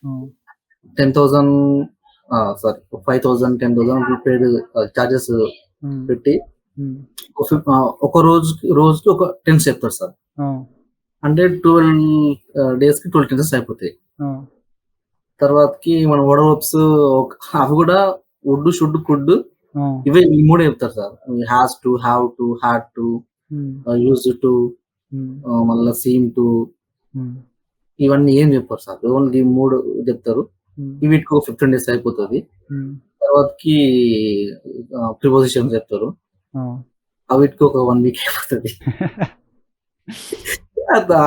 హ్మ్. 10,000 sorry 5,000, 10,000 prepaid charges హ్మ్. పెట్టి హ్మ్. ఒక రోజుకి ఒక టెన్స్ చెప్తారు సార్. ఆ! అంటే 12 డేస్‌కి 12 టెన్సెస్ అయిపోతాయి. ఆ! తర్వాతకి మన ఓడోప్స్ అవి కూడా వుడ్, షుడ్, కుడ్ ఆ! ఇవే ఈ మూడే చెప్తారు sir. Has to, have to, had to, hmm. Used to, hmm. మళ్ళా సీమ్ టు హ్మ్. ఇవన్నీ ఏం చెప్పరు సార్. ఓన్లీ 3 చెప్తారు. హ్మ్. వీటికి ఒక 15 డేస్ అయిపోతది. హ్మ్. తర్వాతకి ప్రిపోజిషన్స్ చెప్తారు. ఆ! వీటికి ఒక 1 వీక్ అయిపోతది. అదా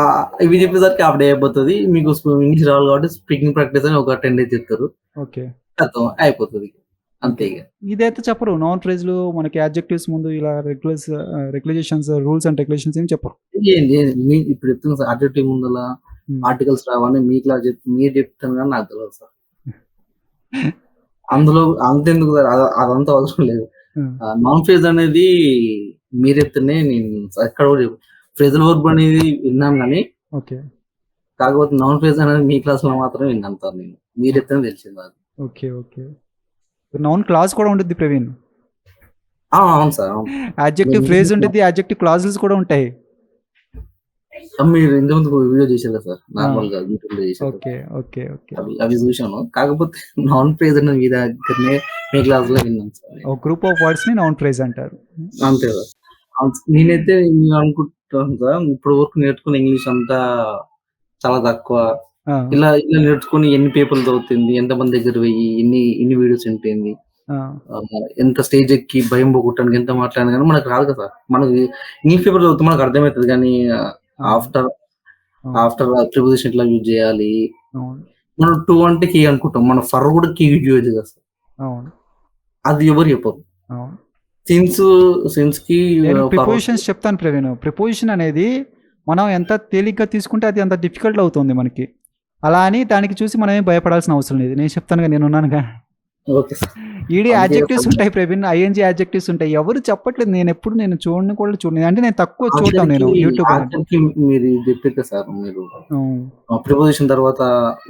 ఇవి చెప్పేసరికి హాఫ్ డే అయిపోతది. మీకు ఇంగ్లీష్ రావాలి కాబట్టి స్పీకింగ్ ప్రాక్టీస్ అని ఒక 10 డేస్ చెప్తారు. ఓకే. ఖతం అయిపోతది. అంతే ఓకే. ఇగ. ఇదైతే చెప్పరు. నౌన్ ఫ్రేజ్‌లు మనకి యాడ్జెక్టివ్స్ ముందు ఇలా రెగ్యులేషన్స్, రూల్స్ అండ్ రెగ్యులేషన్స్ ఏమి చెప్పరు. ఏంది మీ ఇప్పుడు చెప్తున్నా సార్ అడ్జెక్టివ్ ముందల హ్మ్. ఆర్టికల్స్ రావని మీరు చెప్తారు గాని నాకు తెలవదు సార్. అందులో అంతెందుకు సార్ అదంతా అవసరం లేదు. హ్మ్. నాన్ ఫేజ్ అనేది మీరు చెప్తేనే నేను ఎక్కడ కూడా ఫ్రేజల్ వర్బ్ అనేది విన్నాను గానీ, ఓకే. కాకపోతే నౌన్ ఫేజ్ అనేది మీ క్లాస్‌లో మాత్రమే విన్నాను సార్ నేను. మీరు ఓహ్! చెప్తేనే తెలిసింది నాకు. ఓకే. ఓకే. నౌన్ క్లాజ్ కూడా ఉండిద్ది ప్రవీణ్. అవును సార్. అవును. యాడ్జెక్టివ్ ఫ్రేజ్ మీరు ఉండిద్ది. యాడ్జెక్టివ్ క్లాజెస్ కూడా ఉంటాయి. మీరు ఇంతకు ముందు వీడియో చేసారు కదా సార్. ఆ! నార్మల్‌గా యూట్యూబ్‌లో చేసారు కదా! ఓకే. ఓకే. ఓకే. అవి చూసాను. కాకపోతే నాన్ ఫేజ్ అనేది మీ దగ్గరనే మీ క్లాస్‌లో విన్నాను సార్ నేను. ఒక గ్రూప్ ఆఫ్ వర్డ్స్‌ని నౌన్ ఫ్రేజ్ అంటారు. అంతే సార్. అవును. నేనైతే అనుకుంటాను సార్ ఇప్పటి వరకు నేర్చుకున్న ఇంగ్లీష్ అంతా చాలా తక్కువ. ఆ! ఇలా నేర్చుకొని ఎన్ని పేపర్లు చదువుతుంది, ఎంతమంది దగ్గర పోయి ఇన్ని వీడియోస్ వింటుంది. ఆ! ఎంత స్టేజ్ ఎక్కి భయం పోగొట్టడానికి ఎంత మాట్లాడినా గాని మనకు రాదు కదా! మనకి న్యూస్ పేపర్ చదివితే మనకు అర్థమైతది గానీ అవును. ఆఫ్టర్ అవును. ఆఫ్టర్ ప్రిపోజిషన్ ఎట్లా యూజ్ చేయాలి? అవును. మనం టు అంటే కీ అనుకుంటాం. మనం ఫర్ కూడా కీ యూజ్ చేయదు కదా! అవును. అది ఎవరు చెప్పరు. అవును. సిన్స్ సిన్స్‌కి నేను ఫర్ వస్తే ప్రిపోజిషన్స్ చెప్తాను ప్రవీణ్. ప్రిపోజిషన్ అనేది మనం ఎంత తేలిగ్గా తీసుకుంటే అది అంత డిఫికల్ట్ అవుతుంది మనకి. అలా అని దానికి చూసి మనం ఏమి భయపడాల్సిన అవసరం లేదు. నేను చెప్తానుగా నేనున్నానుగా. Okay sir. ఈడి అందుకే యాడ్జెక్టివ్స్ ఉంటాయి ప్రవీణ్. ఐఎన్‌జీ యాడ్జెక్టివ్స్ ఉంటాయి. ఎవరు చెప్పట్లేదు. నేను చూడను కూడా చూడను. అంటే నేను తక్కువ చూడడం ఆఖరికి, నేను యూట్యూబ్ అనేది. ఆఖరికి మీరు ఇది చెప్పారు కదా సార్ మీరు హ్మ్. ప్రిపోజిషన్ తర్వాత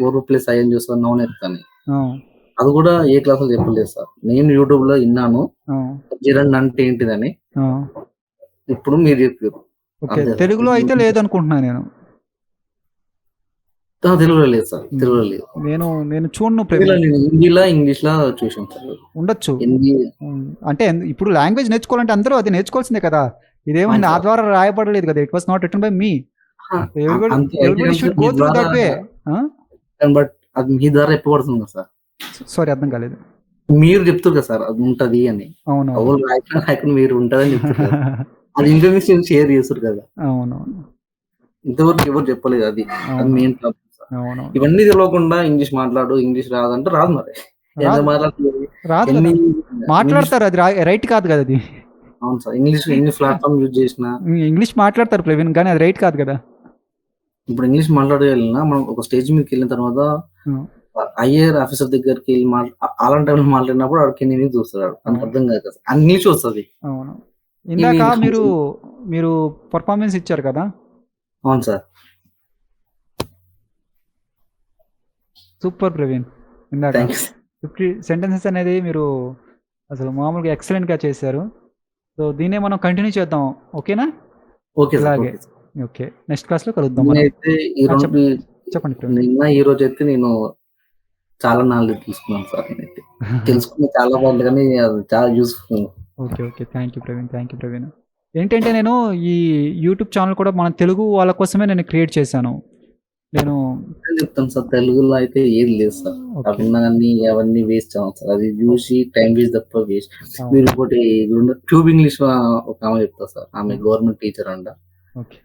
వర్బ్ ప్లస్ ఐఎన్‌జీ వస్తది నౌన్ ఎత్తని. హ్మ్. అది కూడా ఏ క్లాస్‌లో చెప్పలేదు సార్. నేను యూట్యూబ్‌లో ఇన్నాను. హ్మ్. జిరండ్ అంటే ఏంటిదని. హ్మ్. ఇప్పుడు మీరు చెప్పిర్రు. ఓకే. అంతే సార్. తెలుగులో అయితే లేదనుకుంటున్నా నేను. తెలుగులో లేదు సార్. హ్మ్. తెలుగులో లేదు. నేను చూడను హిందీలో ప్రవీణ్. నేను హిందీలో, ఇంగ్లీష్‌లో చూసాను సార్. ఉండొచ్చు. హిందీ హ్మ్. అంటే ఇప్పుడు లాంగ్వేజ్ నేర్చుకోవాలంటే అందరూ అది నేర్చుకోవాల్సిందే కదా! ఇదేమో అవును నా సార్. ద్వారా రాయబడలేదు కదా! It was not written by me. అహా! అంతే అయితే ఎవ్రీబడీ గనుక షుడ్ మీ గో త్రూ ద్వారా దట్ వే. ఆ! బట్ అది మీ ద్వారా చెప్పబడుతుంది కదా సార్. సారీ అర్థం కాలేదు. మీరు చెప్తుర్రు కదా సార్ అది ఉంటది అని. అవునవును. ఎవరు రాయకున్నా మీరు ఉంటదని చెప్తుర్రు కదా! అది ఇన్ఫర్మేషన్ షేర్ చేస్తుర్రు కదా! అవునవును. ఇంతవరకు ఎవరు చెప్పలేదు అది. అది అవునవును. Main problem sir. అవునవును. ఇవన్నీ తెలవకుండా ఇంగ్లీష్ మాట్లాడు, ఇంగ్లీష్ రాదంటే రాదు మరి. ఎంత రాదు. మాట్లాడుతది రాదు ఎన్ని కదా! ఇంగ్లీష్ మాట్లాడతారు. అది రైట్ కాదు కదా! అది. అవును సార్. ఇంగ్లీష్ ఎన్ని ప్లాట్‌ఫార్మ్ యూజ్ చేసినా ఇంగ్లీష్ మాట్లాడతారు ప్రవీణ్. కానీ అది రైట్ కాదు కదా! ఇప్పుడు ఇంగ్లీష్ మాట్లాడగలిగినా మనం ఒక స్టేజ్ మీదకెళ్ళిన తర్వాత హ్మ్. హైయర్ ఆఫీసర్ దగ్గరికెళ్ళి అలాంటి టైంలో మాట్లాడినప్పుడు ఆడు కింది మీద చూస్తాడు. వానికి అవును. అర్థం కాదు కదా! ఇంగ్లీష్ వస్తది. అవును. ఇవి ఇందాక మీరు పెర్ఫార్మన్స్ ఇచ్చారు కదా! అవును సార్. సూపర్ ప్రవీణ్. ఇందాక థాంక్ యూ సార్. 50 సెంటెన్సెస్ అనేది మీరు అసలు మామూలుగా ఎక్సలెంట్‌గా చేశారు. సో, దీన్నే మనం కంటిన్యూ చేద్దాం. ఓకేనా? Okay sir. ఇలాగే. Okay sir. ఓకే. నెక్స్ట్ క్లాస్‌లో కలుద్దాం మనం. నేనైతే ఈ ఆ! 2 చెప్పండి ప్రవీణ్. ఈ రోజైతే నేను చాలా నాలెడ్జ్ తీసుకున్నాను సార్ నేనైతే. తెలుసుకున్న చాలా బాగుంది కానీ అది చాలా useful. Okay. Okay. Thank you Praveen. Thank you Praveen. ఏంటంటే నేను ఈ యూట్యూబ్ ఛానెల్ కూడా మన తెలుగు వాళ్ళ కోసమే నేను క్రియేట్ చేశాను. నేను నిజం చెప్తాను సార్. తెలుగులో అయితే ఏది లేదు సార్. ఓకే. అవున్నవన్నీ అవన్నీ వేస్ట్ అవును సార్. అది ఓకే. జూసి టైమ్ వేస్ట్ తప్ప వేస్ట్. అవును. మీరు ఇంకోటి ట్యూబ్ ఇంగ్లీష్ ఒక ఆమె చెప్తది సార్. ఆమె హ్మ్. గవర్నమెంట్ టీచర్ అంట. ఓకే.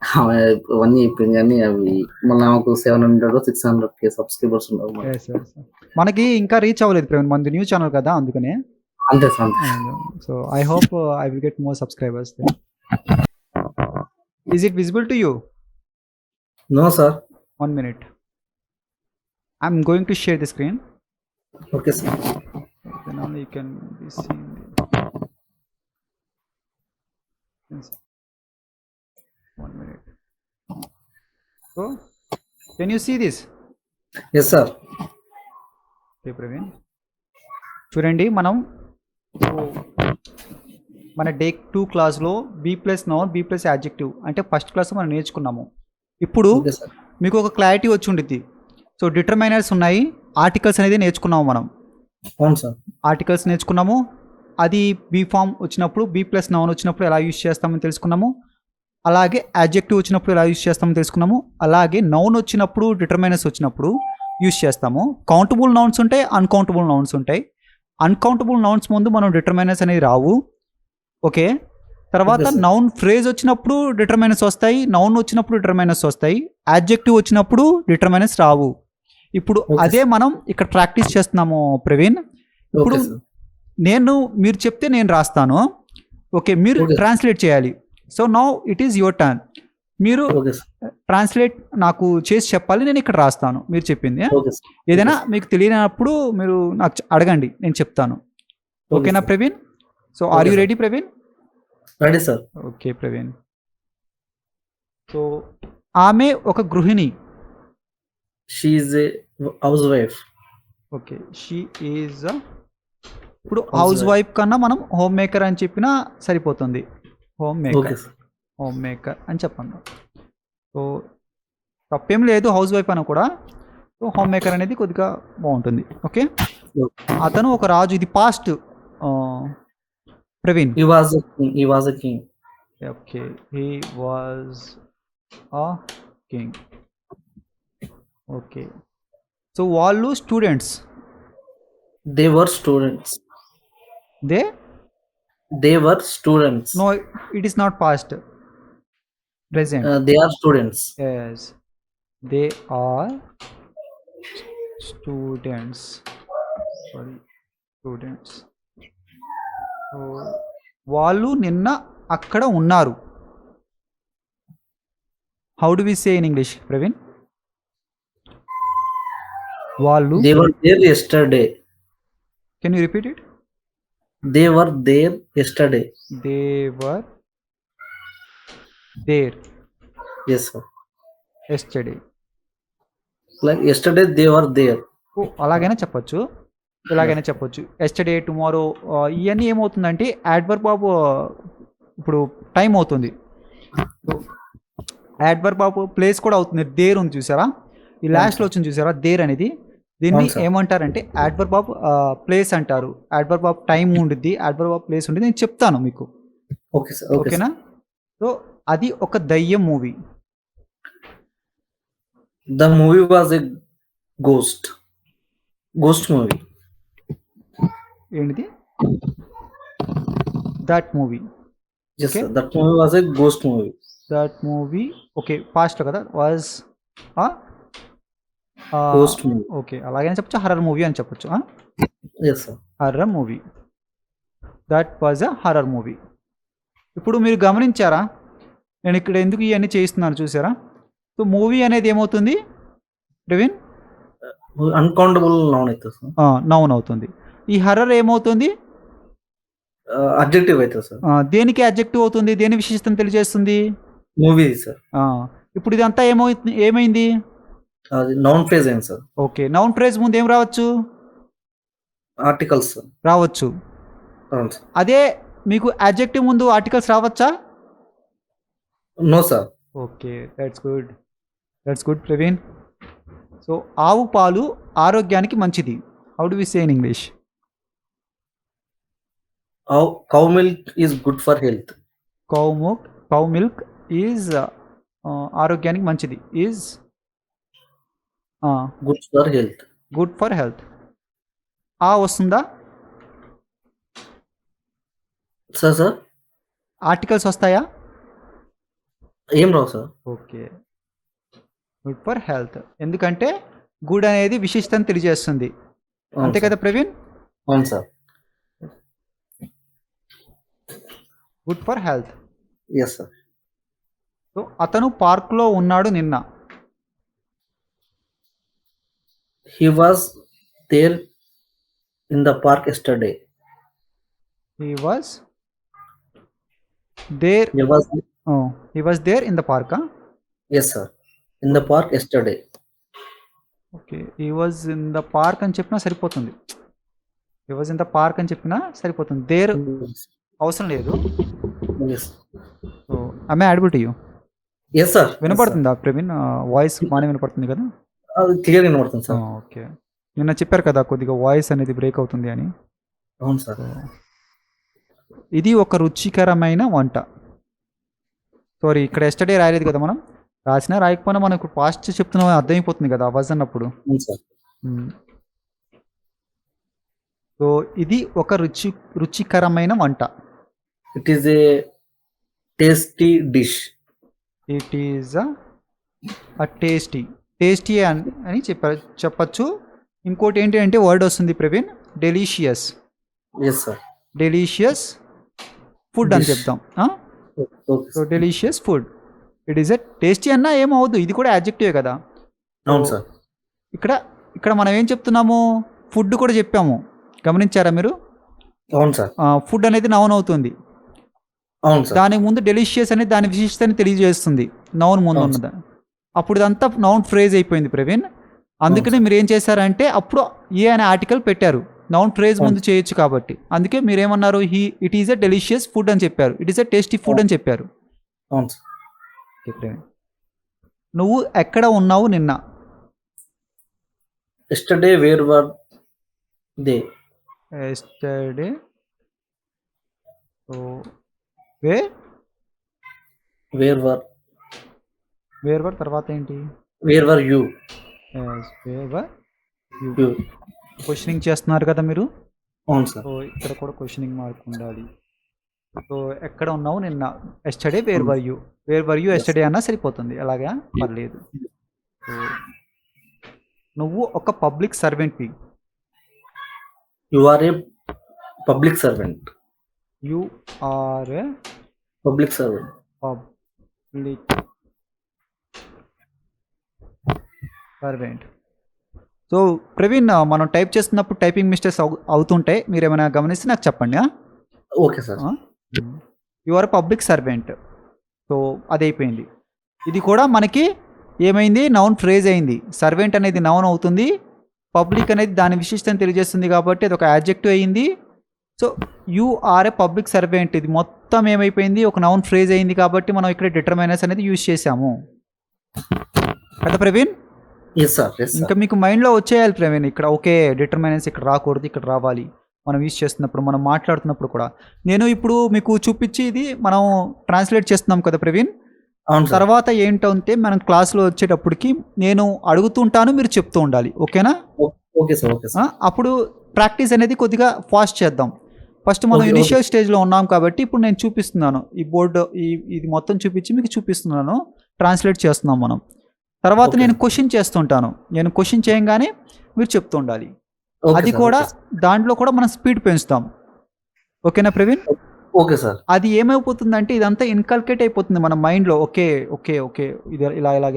ఆమె అవన్నీ చెప్పింది గానీ అవి మళ్ళీ ఆమెకు 700 600 సబ్‌స్క్రైబర్స్ ఉన్నారు మరి. యెస్. యెస్. మనకి ఇంకా రీచ్ అవ్వలేదు ప్రవీణ్. మనది న్యూ ఛానెల్ కదా! అందుకనే. అంతే సార్. అంతే. అవును. So, I hope I will get more subscribers then. Is it visible to you? No sir. 1 minute. I am going to share the screen. Okay sir. Then only you can be seeing the 1 minute. So, can you see this? Yes sir. Okay Praveen, చూడండి మనం మన day 2 క్లాస్లో B plus noun B plus adjective అంటే first class మనం నేర్చుకున్నాము. ఇప్పుడు okay sir. మీకు ఒక క్లారిటీ వచ్చి ఉండిద్ది. సో డిటర్మైనర్స్ ఉన్నాయి, ఆర్టికల్స్ అనేది నేర్చుకున్నాము మనం. అవును సార్. ఆర్టికల్స్ నేర్చుకున్నాము, అది బీ ఫామ్ వచ్చినప్పుడు బీ ప్లస్ నౌన్ వచ్చినప్పుడు ఎలా యూజ్ చేస్తామని తెలుసుకున్నాము. అలాగే యాడ్జెక్టివ్ వచ్చినప్పుడు ఎలా యూజ్ చేస్తామని తెలుసుకున్నాము. అలాగే నౌన్ వచ్చినప్పుడు డిటర్మైనర్స్ వచ్చినప్పుడు యూజ్ చేస్తాము. కౌంటబుల్ నౌన్స్ ఉంటాయి, అన్కౌంటబుల్ నౌన్స్ ఉంటాయి. అన్కౌంటబుల్ నౌన్స్ ముందు మనం డిటర్మైనర్స్ అనేది రావు. ఓకే, తర్వాత Okay, sir. నౌన్ ఫ్రేజ్ వచ్చినప్పుడు డిటర్మైనర్స్ వస్తాయి, నౌన్ వచ్చినప్పుడు డిటర్మైనర్స్ వస్తాయి, యాడ్జెక్టివ్ వచ్చినప్పుడు డిటర్మైనర్స్ రావు. ఇప్పుడు Okay, అదే మనం ఇక్కడ ప్రాక్టీస్ చేస్తున్నాము ప్రవీణ్. ఇప్పుడు ఓకే సార్. మీరు చెప్తే నేను రాస్తాను. ఓకే, మీరు Okay. ట్రాన్స్లేట్ చేయాలి. So now it is your turn. మీరు ఓకే సార్. ట్రాన్స్లేట్ నాకు చేసి చెప్పాలి, నేను ఇక్కడ రాస్తాను మీరు చెప్పింది. Okay sir. ఏదైనా మీకు తెలియనప్పుడు మీరు నాకు అడగండి, నేను చెప్తాను. ఓకేనా sir. Praveen? So are Okay, you sir. Ready Praveen? Ready sir. Okay Praveen. So ఆమె ఒక గృహిణి. She is a housewife. Okay, she is ఇప్పుడు హౌస్ వైఫ్ కన్నా మనం హోమ్ మేకర్ అని చెప్పినా సరిపోతుంది. Home okay maker, sir. Homemaker అని చెప్పండి. సో తప్పేం లేదు హౌస్ వైఫ్ అని కూడా. సో హోమ్ మేకర్ అనేది కొద్దిగా బాగుంటుంది. ఓకే, అతను ఒక రాజు. ఇది past Praveen. He was a king. Okay, he was a king. Okay, so వాళ్ళు students. They were students. They They were students. No, it is not past, present. They are students. Yes, they are students. Sorry, students. So, వాళ్ళు నిన్న అక్కడ ఉన్నారు. How do we say in English Praveen? వాళ్ళు, They were there yesterday. Can you repeat it? They were there yesterday. They were there Yes sir. Yesterday. Like yesterday they were there. అలాగైనా చెప్పొచ్చు, ఇలాగైనా చెప్పొచ్చు. Yesterday, tomorrow, ఇవన్నీ ఏమవుతుందంటే adverb of ఇప్పుడు time అవుతుంది. Adverb of place కూడా అవుతుంది. దేర్ ఉంది చూసారా, ఈ లాస్ట్లో వచ్చింది చూసారా దేర్ అనేది, దీన్ని అవును సార్. ఏమంటారంటే యాడ్వర్బ్ ఆఫ్ ప్లేస్ అంటారు. యాడ్వర్బ్ ఆఫ్ టైం ఉండిద్ది, యాడ్వర్బ్ ఆఫ్ ప్లేస్ ఉండిద్ది. నేను చెప్తాను మీకు, Okay sir. Okay sir. ఓకేనా? సో అది ఒక దయ్యం movie. The movie was a ghost movie. ఏంటిది? That movie. Yes Okay. sir. That movie was a ghost movie. That movie. Okay, పాస్ట్లో కదా, వాజ్ Ghost movie. ఓకే, అలాగైనా చెప్పచ్చు, హర్రర్ మూవీ అని చెప్పొచ్చు. Yes sir. Horror movie, that was a horror movie. ఇప్పుడు మీరు గమనించారా నేను ఇక్కడ ఎందుకు ఇవన్నీ చేయిస్తున్నాను చూసారా? సో మూవీ అనేది ఏమవుతుంది Praveen? Uncountable noun aitha sir. Noun అవుతుంది. ఈ హర్రర్ ఏమవుతుంది? Adjective aitha sir. దేనికి అడ్జెక్టివ్ అవుతుంది? దేని విశిష్టం తెలియజేస్తుంది? Movie sir. ఇప్పుడు ఇదంతా ఏమైంది? అది noun phrase అయింది sir. ఓకే, నౌన్ ఫ్రేజ్ ముందు ఏం రావచ్చు? Articles sir. రావచ్చు. అవును sir. అదే మీకు అడ్జెక్టివ్ ముందు ఆర్టికల్స్ రావచ్చా? No sir. Okay, that's good Praveen. So ఆవు పాలు ఆరోగ్యానికి మంచిది. How do we say in English? Cow milk is good for health. Cow milk is ఆరోగ్యానికి మంచిది. Is Good for health. Good for health. వస్తుందా? Sir. ఆర్టికల్స్ వస్తాయా? ఏం రావు sir. Okay, good for health, ఎందుకంటే గుడ్ అనేది విశిష్టం తెలియజేస్తుంది. అంతే కదా ప్రవీణ్? అవును sir. Good for health. Yes sir. So అతను పార్క్లో ఉన్నాడు నిన్న. He was there in the park yesterday. He was there. He was there in the park. Yes sir. In the park yesterday. Okay. He was in the park అని చెప్పినా సరిపోతుంది. He was in the park అని చెప్పినా సరిపోతుంది. There అవసరం లేదు. Yes. So I audible to you. Yes, sir. Yes, sir. వినపడుతుందా Praveen? Voice బాగానే వినపడుతుంది కదా? అది క్లియర్ వినపడుతుంది సార్. ఓకే. నిన్న చెప్పారు కదా కొద్దిగా వాయిస్ అనేది బ్రేక్ అవుతుంది అని. అవును సార్. ఇది ఒక రుచికరమైన వంట. సారీ, ఇక్కడ ఎస్టర్డే రాయలేదు కదా మనం. రాసినా రాయకపోయినా మనకు పాస్ట్ చెప్తున్నా అర్థమైపోతుంది కదా అవాజ్ అన్నప్పుడు. అవును సార్. సో ఇది ఒక రుచికరమైన వంట. It is a tasty dish. It is a tasty అని చెప్పచ్చు. ఇంకోటి ఏంటి అంటే వర్డ్ వస్తుంది Praveen, delicious. Yes sir. Delicious food అని చెప్తాం. So delicious food, it is a tasty అన్నా ఏమవుద్దు, ఇది కూడా యాడ్జెక్టివే కదా. అవును సార్. ఇక్కడ మనం ఏం చెప్తున్నాము, ఫుడ్ కూడా చెప్పాము, గమనించారా మీరు? అవును సార్. ఫుడ్ అనేది నౌన్ అవుతుంది. అవును సార్. దానికి ముందు డెలిషియస్ అనేది దాని విశిష్టతని తెలియజేస్తుంది, నౌన్ ముందు ఉన్నది. అప్పుడు ఇదంతా నౌన్ ఫ్రేజ్ అయిపోయింది ప్రవీణ్. అందుకనే మీరు ఏం చేశారంటే అప్పుడు ఏ అనే ఆర్టికల్ పెట్టారు, నౌన్ ఫ్రేజ్ ముందు చేయొచ్చు కాబట్టి. అందుకే మీరు ఏమన్నారు, it is a delicious food అని చెప్పారు, it is a tasty food అని చెప్పారు. అవును సార్. నువ్వు ఎక్కడ ఉన్నావు నిన్న? Yesterday where were they. Yesterday where వర్ తర్వాత ఏంటి? Wear were you. క్వశ్చనింగ్ చేస్తున్నారు కదా మీరు. అవును సార్. సో ఇక్కడ కూడా క్వశ్చనింగ్ మార్క్ ఉండాలి. సో ఎక్కడ ఉన్నావు నిన్న? Yesterday where were you yesterday అన్నా సరిపోతుంది, అలాగా పర్లేదు. సో నువ్వు ఒక పబ్లిక్ సర్వెంట్వి. You are a public servant. You are a public servant. So Praveen, మనం టైప్ చేస్తున్నప్పుడు టైపింగ్ మిస్టేక్స్ అవుతుంటాయి, మీరు ఏమైనా గమనిస్తే నాకు చెప్పండి. Okay sir. You are public servant. So అది అయిపోయింది. ఇది కూడా మనకి ఏమైంది, నౌన్ ఫ్రేజ్ అయింది. సర్వెంట్ అనేది నౌన్ అవుతుంది, పబ్లిక్ అనేది దాని విశిష్టతను తెలియజేస్తుంది కాబట్టి అది ఒక యాడ్జెక్టివ్ అయ్యింది. So you are a public servant, ఇది మొత్తం ఏమైపోయింది, ఒక నౌన్ ఫ్రేజ్ అయింది కాబట్టి మనం ఇక్కడ డిటర్మైనర్స్ అనేది యూజ్ చేసాము కదా ప్రవీణ్. ఇంకా మీకు మైండ్లో వచ్చేయాలి ప్రవీణ్, ఇక్కడ ఓకే డిటర్మైనర్స్ ఇక్కడ రాకూడదు, ఇక్కడ రావాలి. మనం యూజ్ చేస్తున్నప్పుడు, మనం మాట్లాడుతున్నప్పుడు కూడా. నేను ఇప్పుడు మీకు చూపించి ఇది మనం ట్రాన్స్లేట్ చేస్తున్నాం కదా ప్రవీణ్. తర్వాత ఏంటంటే మనం క్లాస్లో వచ్చేటప్పటికి నేను అడుగుతుంటాను, మీరు చెప్తూ ఉండాలి, ఓకేనా? Okay sir. Okay sir. అప్పుడు ప్రాక్టీస్ అనేది కొద్దిగా ఫాస్ట్ చేద్దాం. ఫస్ట్ మనం ఇనిషియల్ స్టేజ్లో ఉన్నాం కాబట్టి ఇప్పుడు నేను చూపిస్తున్నాను, ఈ బోర్డు ఇది మొత్తం చూపించి మీకు చూపిస్తున్నాను, ట్రాన్స్లేట్ చేస్తున్నాం మనం. తర్వాత నేను క్వశ్చన్ చేస్తుంటాను, నేను క్వశ్చన్ చేయగానే మీరు చెప్తూ ఉండాలి. అది కూడా దాంట్లో కూడా మనం స్పీడ్ పెంచుతాం, ఓకేనా ప్రవీణ్? Okay sir. అది ఏమైపోతుందంటే ఇదంతా ఇన్కల్కేట్ అయిపోతుంది మన మైండ్లో. ఓకే ఓకే ఓకే ఇది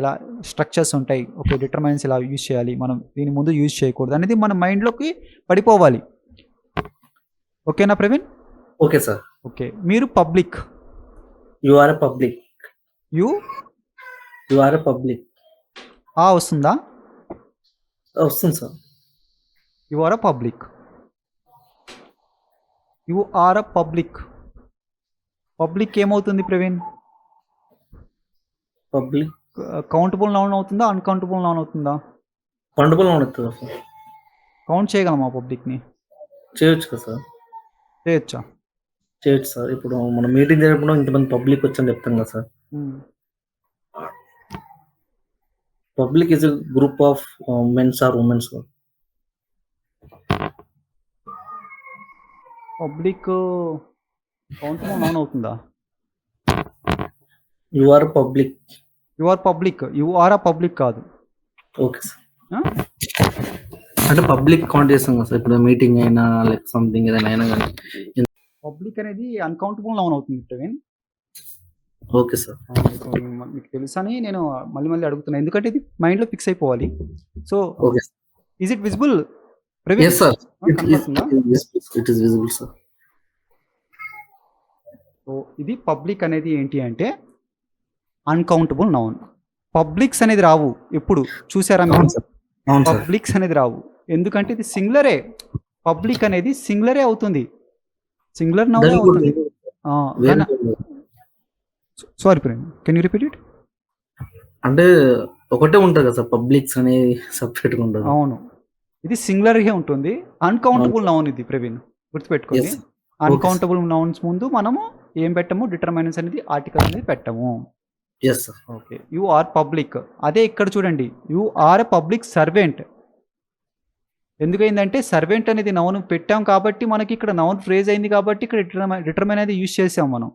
ఇలా స్ట్రక్చర్స్ ఉంటాయి, ఓకే డిటర్మైన్స్ ఇలా యూజ్ చేయాలి, మనం దీని ముందు యూజ్ చేయకూడదు అనేది మన మైండ్లోకి పడిపోవాలి, ఓకేనా ప్రవీణ్? Okay sir. ఓకే. మీరు public. You are a public. You are a public. వస్తుందా? వస్తుంది sir. You are a public. You are a public. Public ఏమవుతుంది ప్రవీణ్? పబ్లిక్ కౌంటబుల్ నౌన్ అవుతుందా, అన్కౌంటబుల్ నౌన్ అవుతుందా? కౌంటబుల్ నౌన్ అవుతుందా సార్? కౌంట్ చేయగలమా పబ్లిక్ని? చేయొచ్చు కదా సార్. చేయొచ్చా? చేయొచ్చు సార్. ఇప్పుడు మనం మీటింగ్ జరిగినప్పుడు ఇంతమంది పబ్లిక్ వచ్చని చెప్తాం కదా sir. Public is a group of mens or womens. Public countable noun అవుతుందా? You are public. You are public. You are a public కాదు. Okay sir. అంటే పబ్లిక్ కౌంట్ చేస్తాం కదా సార్, ఇప్పుడు మీటింగ్ అయినా లైక్ సంథింగ్ ఏదైనా అయినా కానీ. పబ్లిక్ అనేది అన్కౌంటబుల్ నౌన్ అవుతుంది ప్రవీణ్. Okay sir. మీకు తెలుసు అని నేను మళ్ళీ అడుగుతున్నాను, ఎందుకంటే ఇది మైండ్లో ఫిక్స్ అయిపోవాలి. So is it visible Praveen? yes sir, it is visible sir. So ఇది పబ్లిక్ అనేది ఏంటి అంటే అన్కౌంటబుల్ నౌన్. పబ్లిక్స్ అనేది రావు ఎప్పుడు, చూసారా మీరు? అవును సార్. పబ్లిక్స్ అనేది రావు. ఎందుకంటే ఇది సింగులరే. పబ్లిక్ అనేది సింగులరే అవుతుంది. సింగులర్ నౌనే దానికి కూడా అవుతుంది. వేరే కానీ sorry Prem, can you repeat it? అంటే ఒకటే ఉంటది కదా సార్. పబ్లిక్స్ అనేది సెపరేట్‌గా ఉంటది. అవును. ఇది సింగులర్‌గా ఉంటుంది. అన్‌కౌంటబుల్ అవును. నౌన్ ఇది ప్రవీణ్. గుర్తుపెట్టుకోండి. Yes. Okay sir. Uncountable nouns ముందు మనము ఏం పెట్టము? డిటర్మినెన్స్ అనేది ఆర్టికల్ అనేది పెట్టము. Yes sir. Okay. You are public. అదే ఇక్కడ చూడండి. You are a public servant. ఎందుకయిందంటే సర్వెంట్ అనేది నౌన్ పెట్టాం కాబట్టి మనకి ఇక్కడ నౌన్ ఫ్రేజ్ అయింది కాబట్టి ఇక్కడ డిటర్మైన్ అనేది యూజ్ చేసాం మనం.